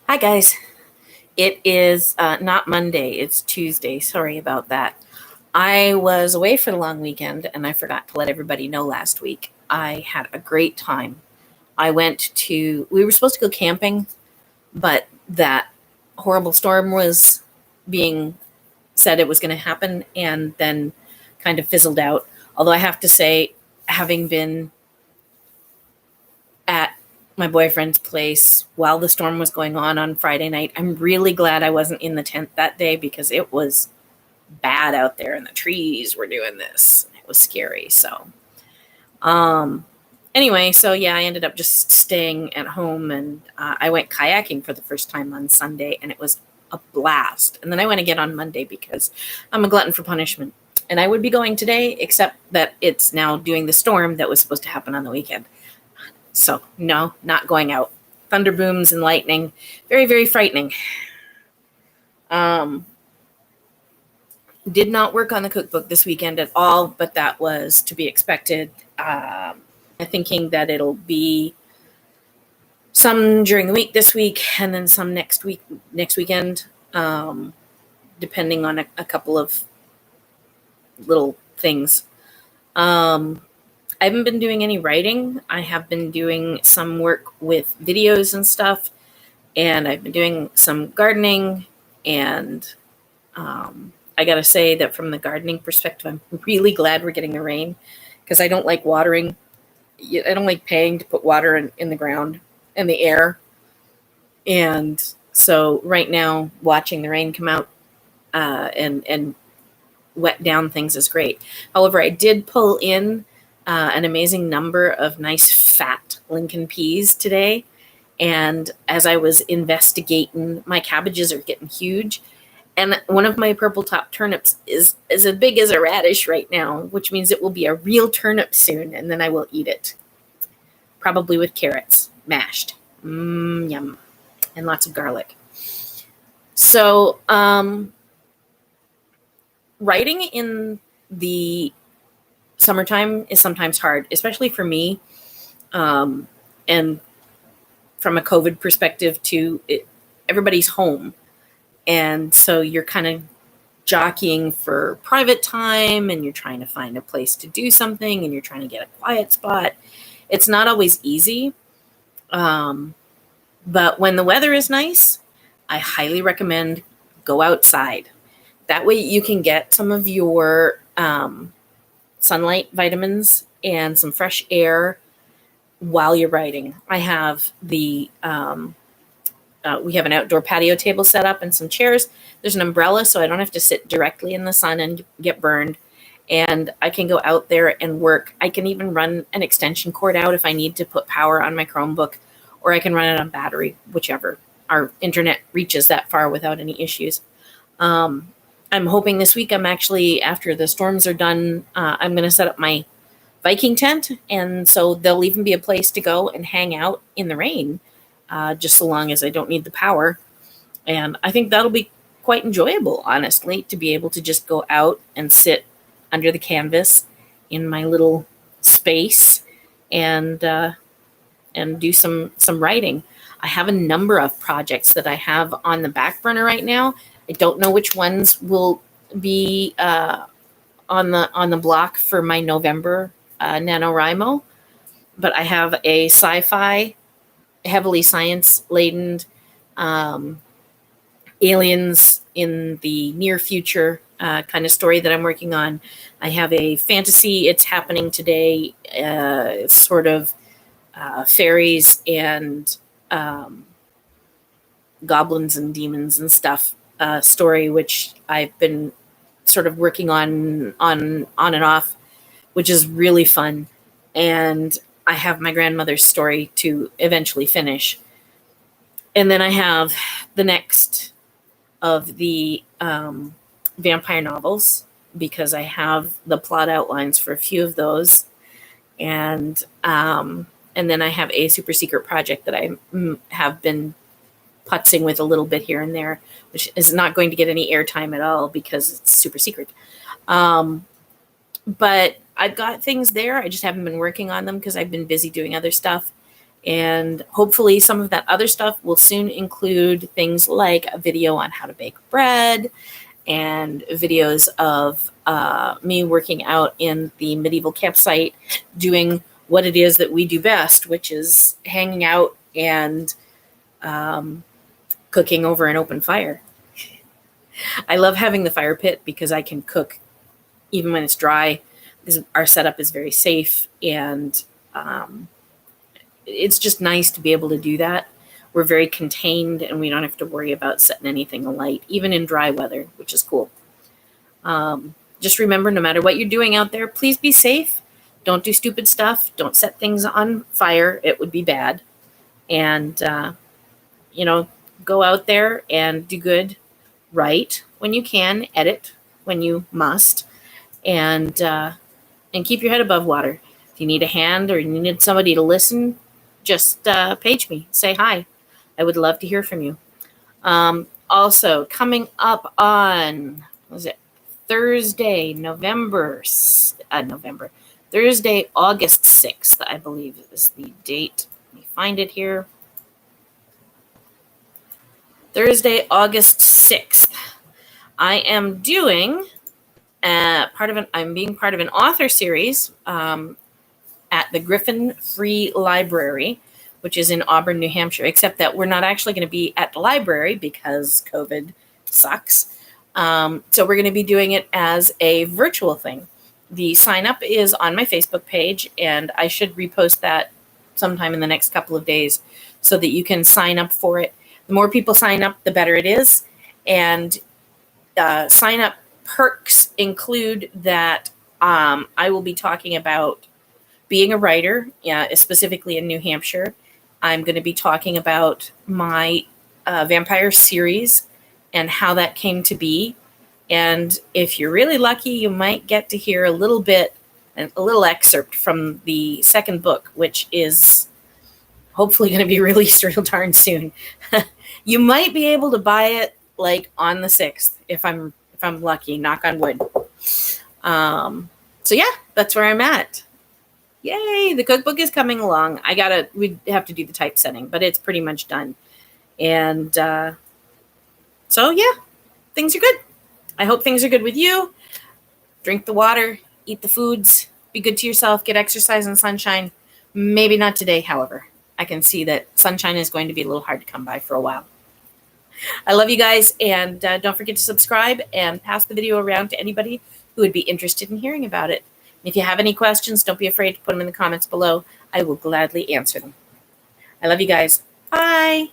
Hi, guys. It is not Monday, it's Tuesday. Sorry about that. I was away for the long weekend and I forgot to let everybody know last week. I had a great time. We were supposed to go camping, but that horrible storm was being said it was going to happen and then kind of fizzled out. Although I have to say, having been at my boyfriend's place while the storm was going on Friday night, I'm really glad I wasn't in the tent that day because it was bad out there and the trees were doing this. It was scary. Um, anyway, so yeah, I ended up just staying at home and I went kayaking for the first time on Sunday and it was a blast. And then I went again on Monday because I'm a glutton for punishment. And I would be going today, except that it's now doing the storm that was supposed to happen on the weekend. So no, not going out. Thunder booms and lightning, very, very frightening. Did not work on the cookbook this weekend at all, but that was to be expected. I'm thinking that it'll be some during the week this week and then some next weekend, depending on a couple of little things. I haven't been doing any writing. I have been doing some work with videos and stuff, and I've been doing some gardening. And I got to say that from the gardening perspective, I'm really glad we're getting the rain because I don't like watering. I don't like paying to put water in the ground and the air. And so right now, watching the rain come out and wet down things is great. However, I did pull in an amazing number of nice fat Lincoln peas today. And as I was investigating, my cabbages are getting huge. And one of my purple top turnips is as big as a radish right now, which means it will be a real turnip soon. And then I will eat it. Probably with carrots, mashed. Yum. And lots of garlic. So, writing in the summertime is sometimes hard, especially for me. And from a COVID perspective too, everybody's home. And so you're kind of jockeying for private time and you're trying to find a place to do something and you're trying to get a quiet spot. It's not always easy. But when the weather is nice, I highly recommend go outside. That way you can get some of your sunlight vitamins and some fresh air while you're writing. I have we have an outdoor patio table set up and some chairs. There's an umbrella so I don't have to sit directly in the sun and get burned. And I can go out there and work. I can even run an extension cord out if I need to put power on my Chromebook, or I can run it on battery, whichever. Our internet reaches that far without any issues. I'm hoping this week I'm actually, after the storms are done, I'm going to set up my Viking tent. And so there'll even be a place to go and hang out in the rain, just so long as I don't need the power. And I think that'll be quite enjoyable, honestly, to be able to just go out and sit under the canvas in my little space and do some writing. I have a number of projects that I have on the back burner right now. I don't know which ones will be on the block for my November NaNoWriMo, but I have a sci-fi, heavily science-laden aliens in the near future kind of story that I'm working on. I have a fantasy, it's happening today, it's sort of fairies and goblins and demons and stuff story, which I've been sort of working on and off, which is really fun. And I have my grandmother's story to eventually finish. And then I have the next of the vampire novels because I have the plot outlines for a few of those. And then I have a super secret project that I have been putzing with a little bit here and there, which is not going to get any airtime at all because it's super secret. But I've got things there. I just haven't been working on them because I've been busy doing other stuff. And hopefully some of that other stuff will soon include things like a video on how to bake bread and videos of me working out in the medieval campsite, doing what it is that we do best, which is hanging out and cooking over an open fire. I love having the fire pit because I can cook even when it's dry, because our setup is very safe, and it's just nice to be able to do that. We're very contained, and we don't have to worry about setting anything alight, even in dry weather, which is cool. Just remember, no matter what you're doing out there, please be safe. Don't do stupid stuff. Don't set things on fire. It would be bad. And, go out there and do good. Write when you can. Edit when you must. And keep your head above water. If you need a hand or you need somebody to listen, just page me. Say hi. I would love to hear from you. Also, coming up on, Thursday, Thursday, August 6th, I believe is the date. Let me find it here. Thursday, August 6th. I am doing I'm being part of an author series at the Griffin Free Library, which is in Auburn, New Hampshire, except that we're not actually going to be at the library because COVID sucks. So we're going to be doing it as a virtual thing. The sign up is on my Facebook page, and I should repost that sometime in the next couple of days so that you can sign up for it. The more people sign up, the better it is. And sign up perks include that I will be talking about being a writer, specifically in New Hampshire. I'm going to be talking about my vampire series and how that came to be. And if you're really lucky, you might get to hear a little excerpt from the second book, which is hopefully going to be released real darn soon. You might be able to buy it like on the 6th if I'm lucky, knock on wood. So yeah, that's where I'm at. Yay, the cookbook is coming along. We'd have to do the typesetting, but it's pretty much done. And so yeah, things are good. I hope things are good with you. Drink the water, eat the foods, be good to yourself, get exercise and sunshine. Maybe not today, however. I can see that sunshine is going to be a little hard to come by for a while. I love you guys, and don't forget to subscribe and pass the video around to anybody who would be interested in hearing about it. And if you have any questions, don't be afraid to put them in the comments below. I will gladly answer them. I love you guys. Bye.